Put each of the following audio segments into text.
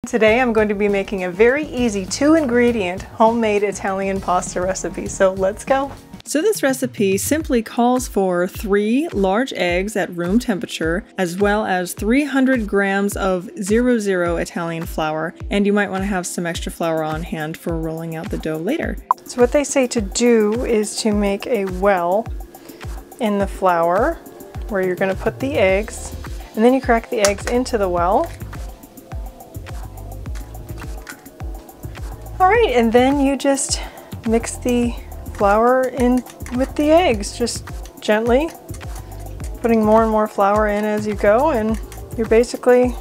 Today I'm going to be making a very easy 2-ingredient homemade Italian pasta recipe, so let's go. So this recipe simply calls for 3 large eggs at room temperature, as well as 300 grams of 00 Italian flour, and you might want to have some extra flour on hand for rolling out the dough later. So what they say to do is to make a well in the flour where you're going to put the eggs, and then you crack the eggs into the well. Alright, and then you just mix the flour in with the eggs, just gently putting more and more flour in as you go, and you're basically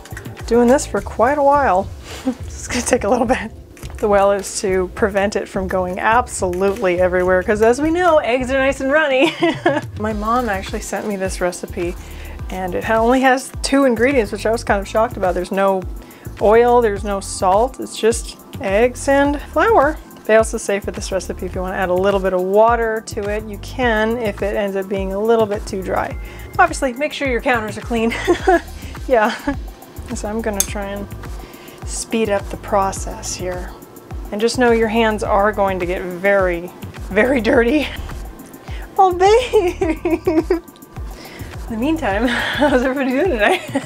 doing this for quite a while. It's going to take a little bit. The well is to prevent it from going absolutely everywhere, because as we know, eggs are nice and runny. My mom actually sent me this recipe, and it only has 2 ingredients, which I was kind of shocked about. There's no oil, there's no salt, it's just eggs and flour. They also say for this recipe, if you want to add a little bit of water to it, you can if it ends up being a little bit too dry. Obviously, make sure your counters are clean. Yeah. So I'm going to try and speed up the process here. And just know your hands are going to get very, very dirty. Oh, babe! In the meantime, how's everybody doing tonight?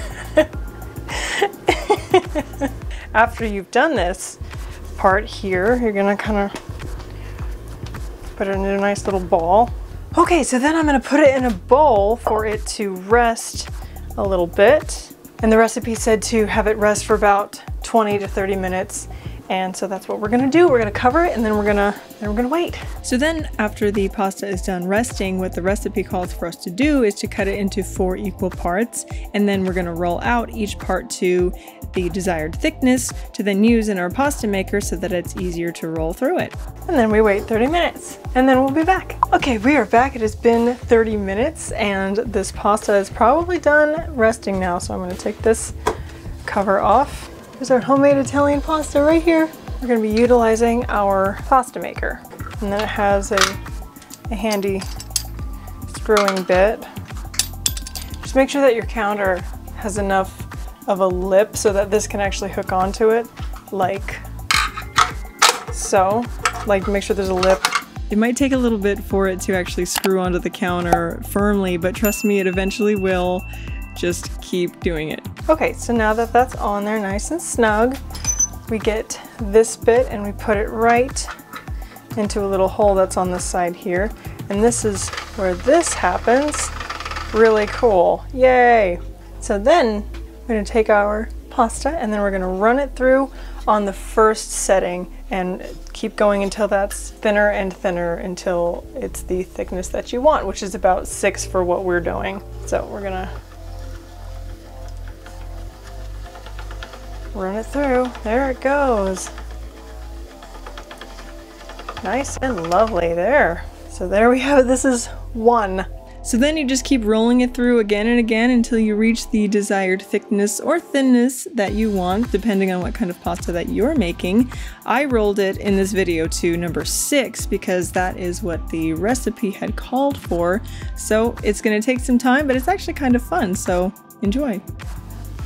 After you've done this part here, you're gonna kind of put it in a nice little ball. Okay, so then I'm gonna put it in a bowl for it to rest a little bit. And the recipe said to have it rest for about 20 to 30 minutes. And so that's what we're gonna do. We're gonna cover it and then we're gonna wait. So then after the pasta is done resting, what the recipe calls for us to do is to cut it into 4 equal parts. And then we're gonna roll out each part to the desired thickness to then use in our pasta maker so that it's easier to roll through it. And then we wait 30 minutes and then we'll be back. Okay, we are back. It has been 30 minutes and this pasta is probably done resting now. So I'm gonna take this cover off. Here's our homemade Italian pasta right here. We're going to be utilizing our pasta maker. And then it has a handy screwing bit. Just make sure that your counter has enough of a lip so that this can actually hook onto it, like so. Like, make sure there's a lip. It might take a little bit for it to actually screw onto the counter firmly, but trust me, it eventually will. Just keep doing it. Okay, so now that that's on there nice and snug, we get this bit and we put it right into a little hole that's on this side here. And this is where this happens. Really cool. Yay! So then we're going to take our pasta and then we're going to run it through on the first setting and keep going until that's thinner and thinner until it's the thickness that you want, which is about 6 for what we're doing. So we're going to run it through. There it goes. Nice and lovely there. So there we have it. This is 1. So then you just keep rolling it through again and again until you reach the desired thickness or thinness that you want, depending on what kind of pasta that you're making. I rolled it in this video to number 6 because that is what the recipe had called for. So it's going to take some time, but it's actually kind of fun. So enjoy.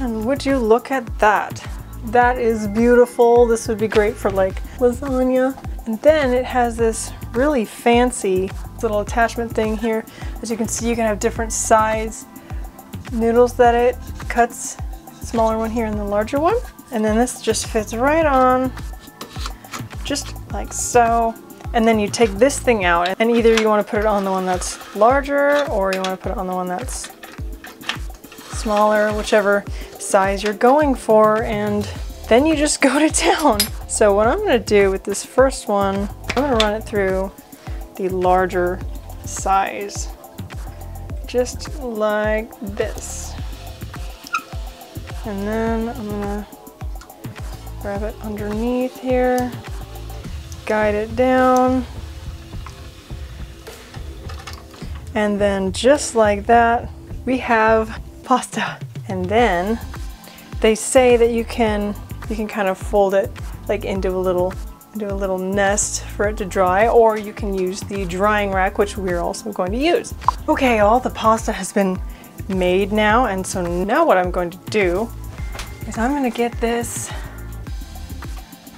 And would you look at that? That is beautiful. This would be great for like lasagna. And then it has this really fancy little attachment thing here. As you can see, you can have different size noodles that it cuts. Smaller one here and the larger one. And then this just fits right on, just like so. And then you take this thing out and either you want to put it on the one that's larger or you want to put it on the one that's smaller, whichever size you're going for, and then you just go to town. So what I'm going to do with this first one, I'm going to run it through the larger size, just like this. And then I'm going to grab it underneath here, guide it down, and then just like that, we have pasta. And then they say that you can kind of fold it like into a little nest for it to dry, or you can use the drying rack, which we're also going to use. Okay, all the pasta has been made now, and so now what I'm going to do is I'm going to get this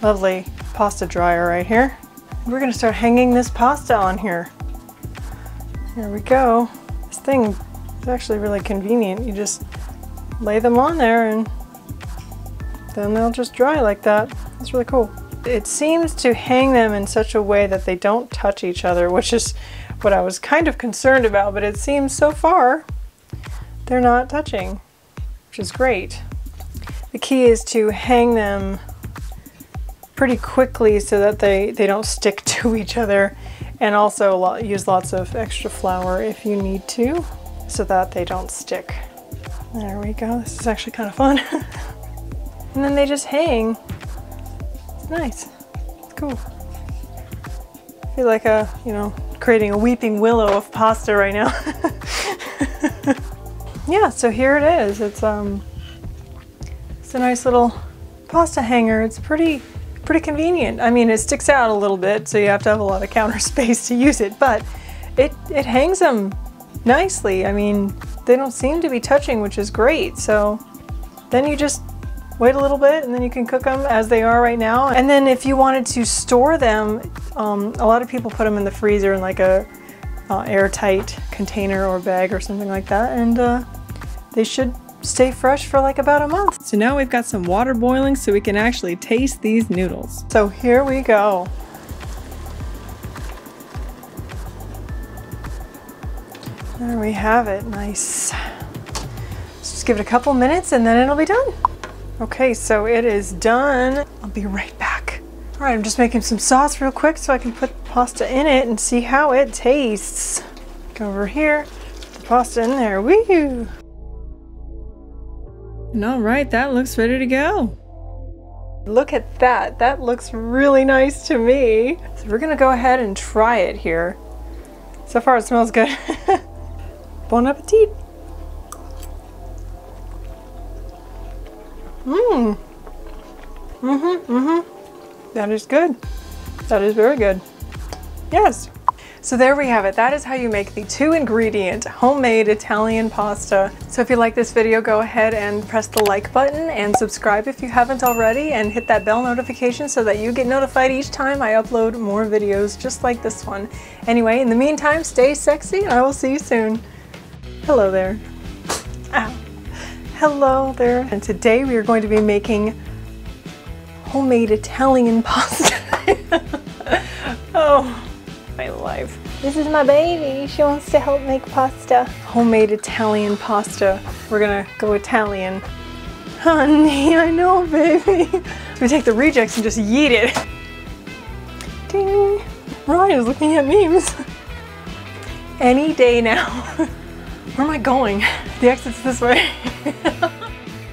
lovely pasta dryer right here. We're gonna start hanging this pasta on here. There we go. This thing is actually really convenient. You just lay them on there and then they'll just dry like that. It's really cool. It seems to hang them in such a way that they don't touch each other, which is what I was kind of concerned about, but it seems so far they're not touching, which is great. The key is to hang them pretty quickly so that they don't stick to each other, and also use lots of extra flour if you need to so that they don't stick. There we go. This is actually kind of fun. And then they just hang. It's nice. It's cool. I feel like creating a weeping willow of pasta right now. Yeah, so here it is. It's a nice little pasta hanger. It's pretty convenient. I mean, it sticks out a little bit, so you have to have a lot of counter space to use it, but it hangs them nicely. I mean, they don't seem to be touching, which is great. So then you just wait a little bit and then you can cook them as they are right now. And then if you wanted to store them, a lot of people put them in the freezer in like a airtight container or bag or something like that, and they should stay fresh for like about a month. So now we've got some water boiling so we can actually taste these noodles. So here we go. There we have it. Nice. Let's just give it a couple minutes and then it'll be done. Okay, so it is done. I'll be right back. All right, I'm just making some sauce real quick so I can put pasta in it and see how it tastes. Go over here, put the pasta in there. Woo! And all right, that looks ready to go. Look at that. That looks really nice to me. So we're gonna go ahead and try it here. So far it smells good. Bon appetit. That is good. That is very good. Yes. So there we have it. That is how you make the 2-ingredient homemade Italian pasta. So if you like this video, go ahead and press the like button and subscribe if you haven't already, and hit that bell notification so that you get notified each time I upload more videos just like this one. Anyway, in the meantime, stay sexy and I will see you soon. Hello there. Ow. Hello there. And today we are going to be making homemade Italian pasta. Oh, my life. This is my baby. She wants to help make pasta. Homemade Italian pasta. We're gonna go Italian. Honey, I know, baby. We take the rejects and just yeet it. Ding. Ryan is looking at memes. Any day now. Where am I going? The exit's this way.